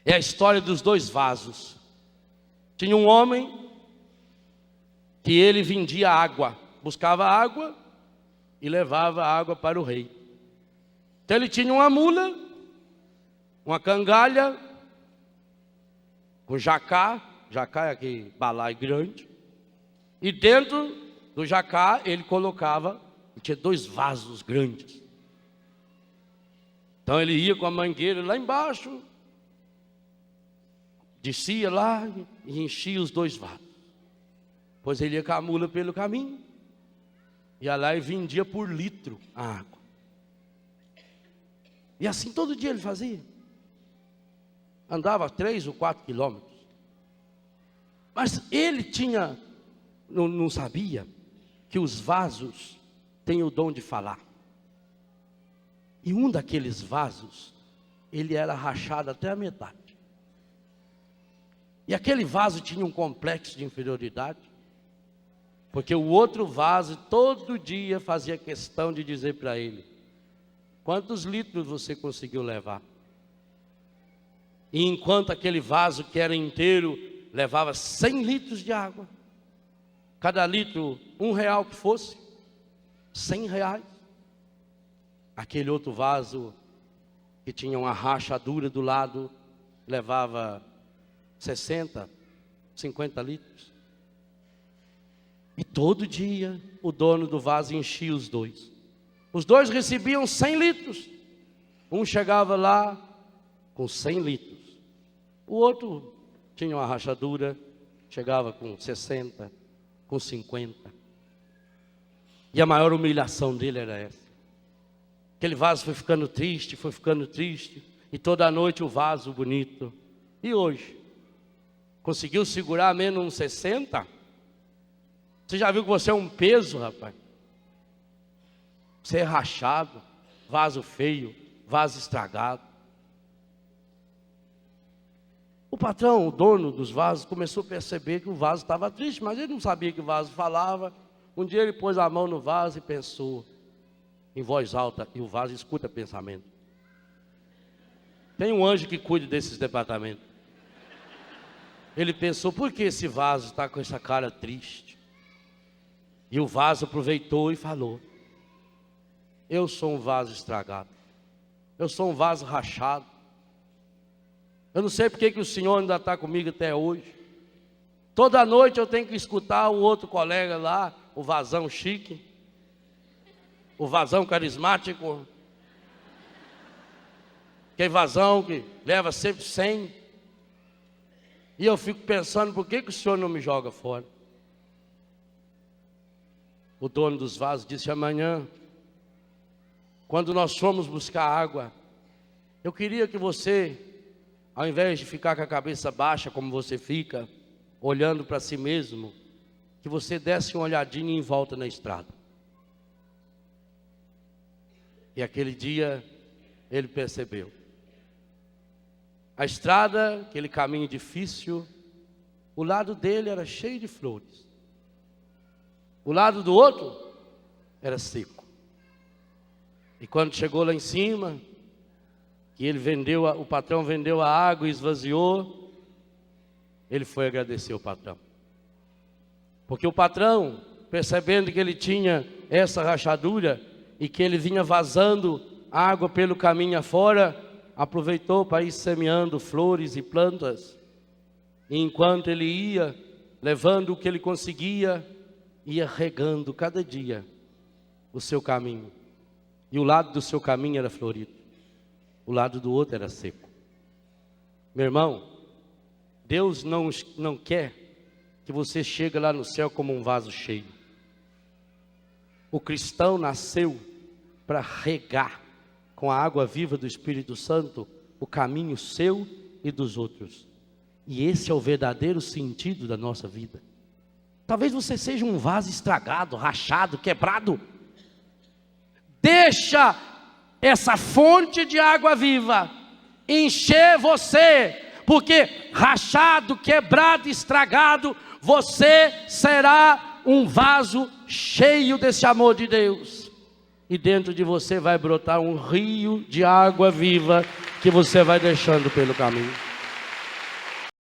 É a história dos dois vasos. Tinha um homem que ele vendia água, buscava água e levava água para o rei. Então ele tinha uma mula, uma cangalha, com jacá é aquele balaio grande, e dentro do jacá ele colocava, tinha dois vasos grandes. Então ele ia com a mangueira lá embaixo, descia lá e enchia os dois vasos. Pois ele ia com a mula pelo caminho, ia lá e vendia por litro a água. E assim todo dia ele fazia. Andava 3 ou 4 quilômetros. Mas ele não sabia que os vasos têm o dom de falar. E um daqueles vasos, ele era rachado até a metade. E aquele vaso tinha um complexo de inferioridade, porque o outro vaso todo dia fazia questão de dizer para ele: quantos litros você conseguiu levar? E enquanto aquele vaso que era inteiro levava 100 litros de água, cada litro R$1 que fosse, R$100. Aquele outro vaso que tinha uma rachadura do lado levava 60, 50 litros. E todo dia o dono do vaso enchia os dois. Os dois recebiam 100 litros. Um chegava lá com 100 litros. O outro tinha uma rachadura, chegava com 60, com 50. E a maior humilhação dele era essa. Aquele vaso foi ficando triste, e toda noite o vaso bonito. E hoje? Conseguiu segurar menos uns 60? Você já viu que você é um peso, rapaz? Você é rachado, vaso feio, vaso estragado. O patrão, o dono dos vasos, começou a perceber que o vaso estava triste, mas ele não sabia que o vaso falava. Um dia ele pôs a mão no vaso e pensou em voz alta, e o vaso escuta pensamento. Tem um anjo que cuida desses departamentos. Ele pensou: por que esse vaso está com essa cara triste? E o vaso aproveitou e falou: eu sou um vaso estragado, eu sou um vaso rachado. Eu não sei porque que o senhor ainda está comigo até hoje. Toda noite eu tenho que escutar o outro colega lá, o vasão chique, o vasão carismático, aquele vasão que leva sempre 100. E eu fico pensando: por que que o senhor não me joga fora? O dono dos vasos disse: amanhã, quando nós formos buscar água, eu queria que você, ao invés de ficar com a cabeça baixa como você fica, olhando para si mesmo, que você desse uma olhadinha em volta na estrada. E aquele dia ele percebeu. A estrada, aquele caminho difícil, o lado dele era cheio de flores. O lado do outro era seco. E quando chegou lá em cima, que ele o patrão vendeu a água e esvaziou, ele foi agradecer o patrão. Porque o patrão, percebendo que ele tinha essa rachadura e que ele vinha vazando água pelo caminho afora, aproveitou para ir semeando flores e plantas. E enquanto ele ia, levando o que ele conseguia, ia regando cada dia o seu caminho. E o lado do seu caminho era florido, o lado do outro era seco. Meu irmão, Deus não quer que você chegue lá no céu como um vaso cheio. O cristão nasceu para regar com a água viva do Espírito Santo o caminho seu e dos outros. E esse é o verdadeiro sentido da nossa vida. Talvez você seja um vaso estragado, rachado, quebrado. Deixa essa fonte de água viva encher você, porque rachado, quebrado, estragado, você será um vaso cheio desse amor de Deus. E dentro de você vai brotar um rio de água viva que você vai deixando pelo caminho.